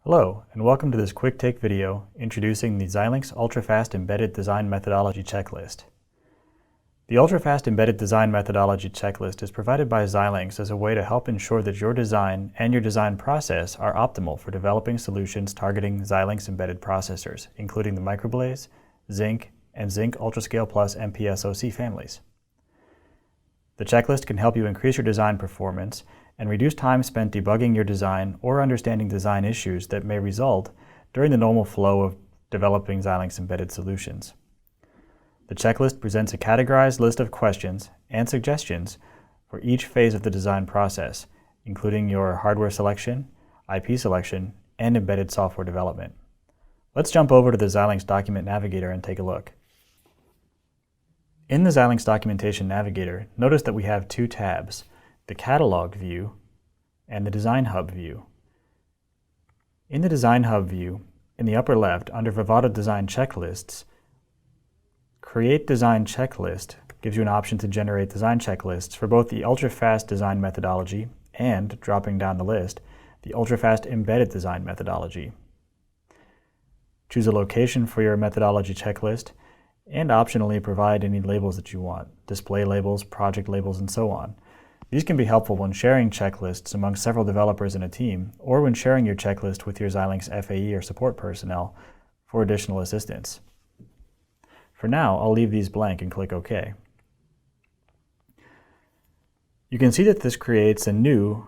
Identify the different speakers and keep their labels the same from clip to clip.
Speaker 1: Hello, and welcome to this quick take video introducing the Xilinx UltraFAST Embedded Design Methodology Checklist. The UltraFAST Embedded Design Methodology Checklist is provided by Xilinx as a way to help ensure that your design and your design process are optimal for developing solutions targeting Xilinx embedded processors, including the Microblaze, Zynq, and Zynq UltraScale Plus MPSoC families. The checklist can help you increase your design performance and reduce time spent debugging your design or understanding design issues that may result during the normal flow of developing Xilinx embedded solutions. The checklist presents a categorized list of questions and suggestions for each phase of the design process, including your hardware selection, IP selection, and embedded software development. Let's jump over to the Xilinx Document Navigator and take a look. In the Xilinx Documentation Navigator, notice that we have two tabs, the Catalog view and the Design Hub view. In the Design Hub view, in the upper left, under Vivado Design Checklists, Create Design Checklist gives you an option to generate design checklists for both the UltraFAST Design Methodology and, dropping down the list, the UltraFAST Embedded Design Methodology. Choose a location for your methodology checklist and optionally provide any labels that you want, display labels, project labels, and so on. These can be helpful when sharing checklists among several developers in a team, or when sharing your checklist with your Xilinx FAE or support personnel for additional assistance. For now, I'll leave these blank and click OK. You can see that this creates a new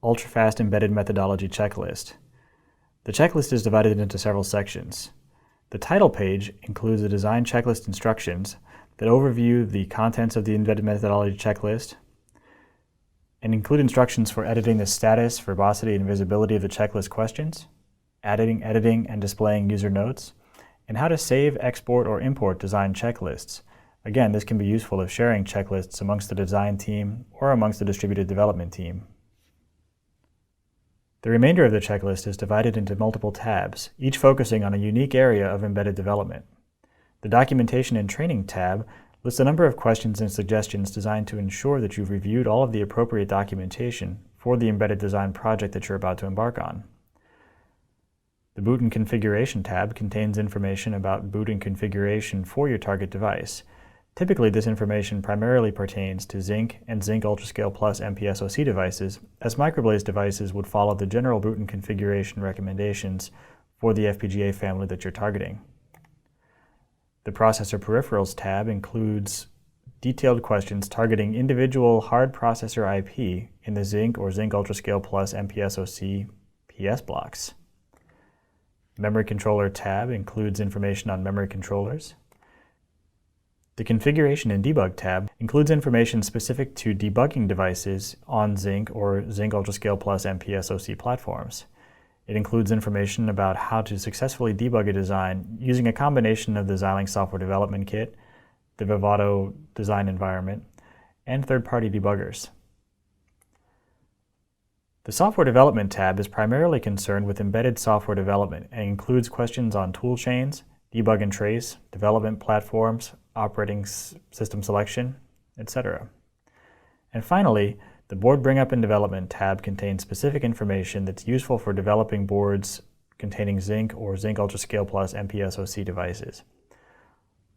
Speaker 1: UltraFAST Embedded Methodology Checklist. The checklist is divided into several sections. The title page includes the design checklist instructions that overview the contents of the Embedded Methodology Checklist and include instructions for editing the status, verbosity, and visibility of the checklist questions, editing and displaying user notes, and how to save, export, or import design checklists. Again, this can be useful if sharing checklists amongst the design team or amongst the distributed development team. The remainder of the checklist is divided into multiple tabs, each focusing on a unique area of embedded development. The Documentation and Training tab lists a number of questions and suggestions designed to ensure that you've reviewed all of the appropriate documentation for the embedded design project that you're about to embark on. The Boot and Configuration tab contains information about boot and configuration for your target device. Typically, this information primarily pertains to Zynq and Zynq UltraScale Plus MPSoC devices, as Microblaze devices would follow the general boot and configuration recommendations for the FPGA family that you're targeting. The Processor Peripherals tab includes detailed questions targeting individual hard processor IP in the Zynq or Zynq UltraScale Plus MPSoC PS blocks. Memory Controller tab includes information on memory controllers. The Configuration and Debug tab includes information specific to debugging devices on Zynq or Zynq UltraScale Plus MPSoC platforms. It includes information about how to successfully debug a design using a combination of the Xilinx Software Development Kit, the Vivado Design Environment, and third-party debuggers. The Software Development tab is primarily concerned with embedded software development and includes questions on tool chains, debug and trace, development platforms, operating system selection, etc. And finally, the Board Bring Up and Development tab contains specific information that's useful for developing boards containing Zynq or Zynq UltraScale Plus MPSoC devices.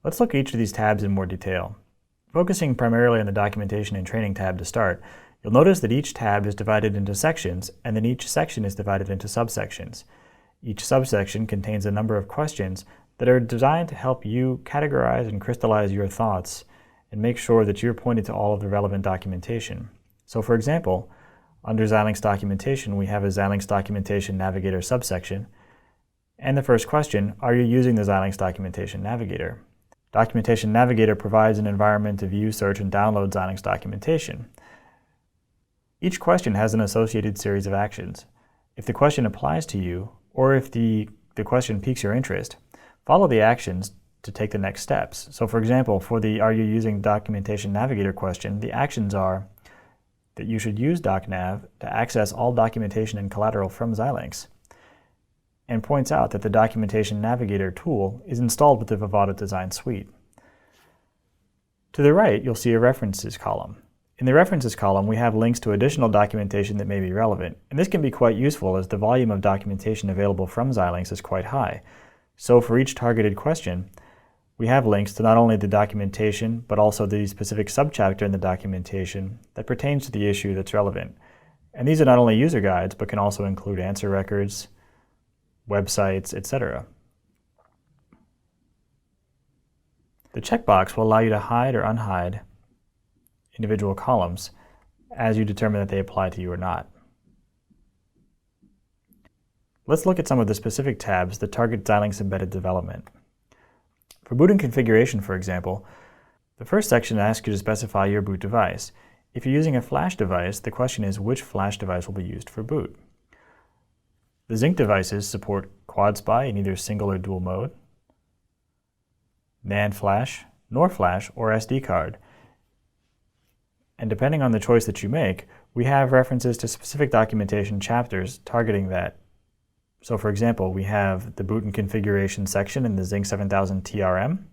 Speaker 1: Let's look at each of these tabs in more detail. Focusing primarily on the Documentation and Training tab to start, you'll notice that each tab is divided into sections, and then each section is divided into subsections. Each subsection contains a number of questions that are designed to help you categorize and crystallize your thoughts and make sure that you're pointed to all of the relevant documentation. So for example, under Xilinx Documentation, we have a Xilinx Documentation Navigator subsection, and the first question, are you using the Xilinx Documentation Navigator? Documentation Navigator provides an environment to view, search, and download Xilinx documentation. Each question has an associated series of actions. If the question applies to you, or if the question piques your interest, follow the actions to take the next steps. So for example, for the Are you using Documentation Navigator question, the actions are that you should use DocNav to access all documentation and collateral from Xilinx, and points out that the Documentation Navigator tool is installed with the Vivado Design Suite. To the right, you'll see a References column. In the References column, we have links to additional documentation that may be relevant, and this can be quite useful as the volume of documentation available from Xilinx is quite high. So for each targeted question, we have links to not only the documentation, but also the specific subchapter in the documentation that pertains to the issue that's relevant. And these are not only user guides, but can also include answer records, websites, etc. The checkbox will allow you to hide or unhide individual columns as you determine that they apply to you or not. Let's look at some of the specific tabs that target Xilinx embedded development. For boot and configuration, for example, the first section asks you to specify your boot device. If you're using a flash device, the question is which flash device will be used for boot. The Zynq devices support quad SPI in either single or dual mode, NAND flash, NOR flash, or SD card. And depending on the choice that you make, we have references to specific documentation chapters targeting that. So for example, we have the boot and configuration section in the Zynq 7000 TRM.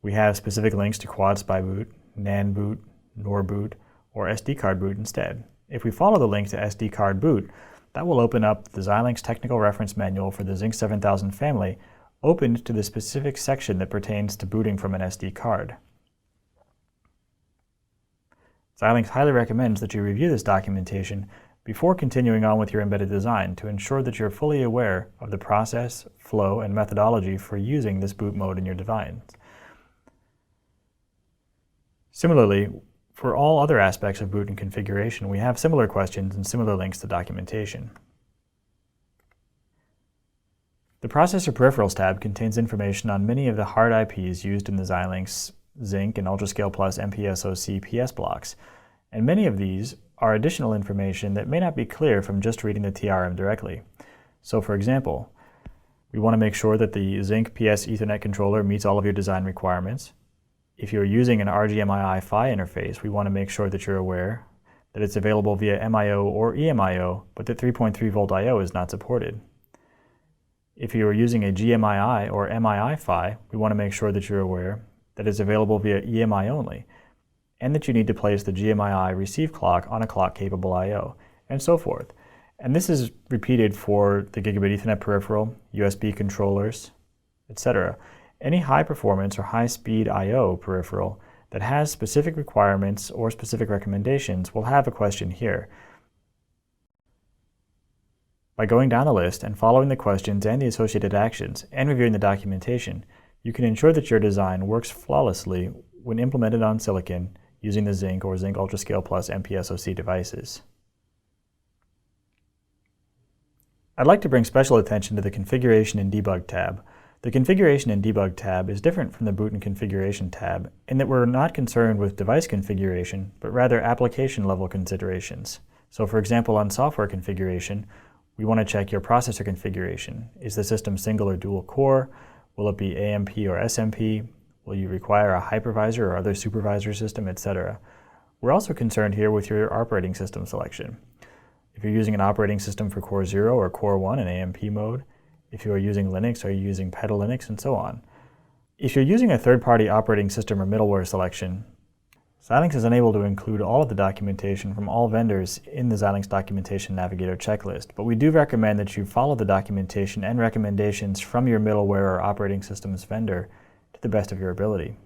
Speaker 1: We have specific links to quad SPI boot, NAND boot, NOR boot, or SD card boot instead. If we follow the link to SD card boot, that will open up the Xilinx Technical Reference Manual for the Zynq 7000 family, opened to the specific section that pertains to booting from an SD card. Xilinx highly recommends that you review this documentation before continuing on with your embedded design to ensure that you're fully aware of the process, flow, and methodology for using this boot mode in your designs. Similarly, for all other aspects of boot and configuration, we have similar questions and similar links to documentation. The Processor Peripherals tab contains information on many of the hard IPs used in the Xilinx Zynq and UltraScale Plus MPSoC PS blocks, and many of these are additional information that may not be clear from just reading the TRM directly. So for example, we want to make sure that the Zynq PS Ethernet controller meets all of your design requirements. If you're using an RGMII PHY interface, we want to make sure that you're aware that it's available via MIO or EMIO, but that 3.3 volt I/O is not supported. If you are using a GMII or MII PHY, we want to make sure that you're aware that it's available via EMI only, and that you need to place the GMII receive clock on a clock-capable I/O, and so forth. And this is repeated for the Gigabit Ethernet peripheral, USB controllers, etc. Any high-performance or high-speed I/O peripheral that has specific requirements or specific recommendations will have a question here. By going down the list and following the questions and the associated actions and reviewing the documentation, you can ensure that your design works flawlessly when implemented on silicon using the Zynq or Zynq UltraScale Plus MPSoC devices. I'd like to bring special attention to the Configuration and Debug tab. The Configuration and Debug tab is different from the Boot and Configuration tab in that we're not concerned with device configuration, but rather application level considerations. So for example, on software configuration, we want to check your processor configuration. Is the system single or dual core? Will it be AMP or SMP? Will you require a hypervisor or other supervisor system, etc.? We're also concerned here with your operating system selection. If you're using an operating system for Core 0 or Core 1 in AMP mode, if you are using Linux, are you using Pedal Linux, and so on. If you're using a third-party operating system or middleware selection, Xilinx is unable to include all of the documentation from all vendors in the Xilinx Documentation Navigator checklist, but we do recommend that you follow the documentation and recommendations from your middleware or operating systems vendor to the best of your ability.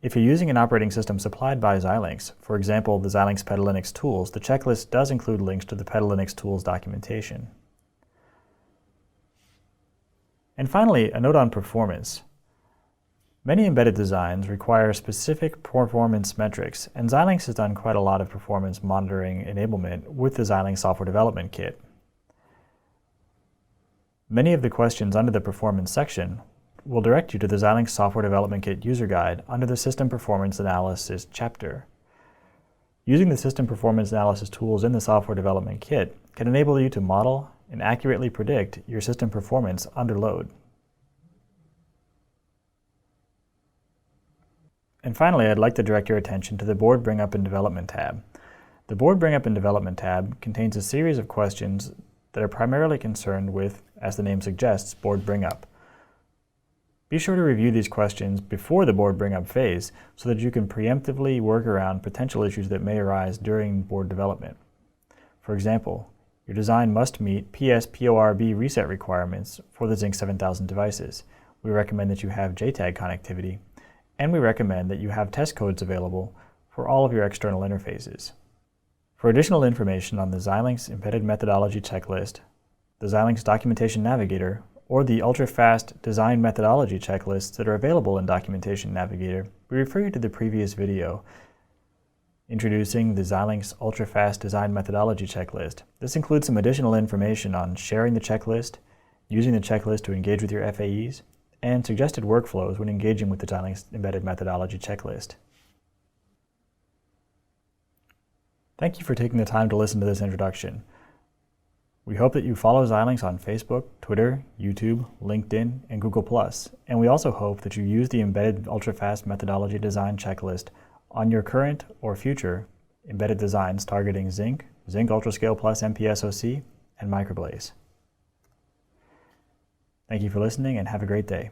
Speaker 1: If you're using an operating system supplied by Xilinx, for example the Xilinx Pedal Linux tools, the checklist does include links to the Pedal Linux tools documentation. And finally, a note on performance. Many embedded designs require specific performance metrics, and Xilinx has done quite a lot of performance monitoring enablement with the Xilinx Software Development Kit. Many of the questions under the Performance section will direct you to the Xilinx Software Development Kit user guide under the System Performance Analysis chapter. Using the System Performance Analysis tools in the Software Development Kit can enable you to model and accurately predict your system performance under load. And finally, I'd like to direct your attention to the Board Bring Up and Development tab. The Board Bring Up and Development tab contains a series of questions that are primarily concerned with, as the name suggests, board bring up. Be sure to review these questions before the board bring-up phase so that you can preemptively work around potential issues that may arise during board development. For example, your design must meet PS-PORB reset requirements for the Zinc 7000 devices. We recommend that you have JTAG connectivity, and we recommend that you have test codes available for all of your external interfaces. For additional information on the Xilinx Embedded Methodology Checklist, the Xilinx Documentation Navigator, or the UltraFAST Design Methodology Checklists that are available in Documentation Navigator, we refer you to the previous video introducing the Xilinx UltraFAST Design Methodology Checklist. This includes some additional information on sharing the checklist, using the checklist to engage with your FAEs, and suggested workflows when engaging with the Xilinx Embedded Methodology Checklist. Thank you for taking the time to listen to this introduction. We hope that you follow Xilinx on Facebook, Twitter, YouTube, LinkedIn, and Google+, and we also hope that you use the Embedded UltraFAST Methodology Design Checklist on your current or future embedded designs targeting Zinc, Zinc UltraScale Plus MPSoC, and Microblaze. Thank you for listening and have a great day.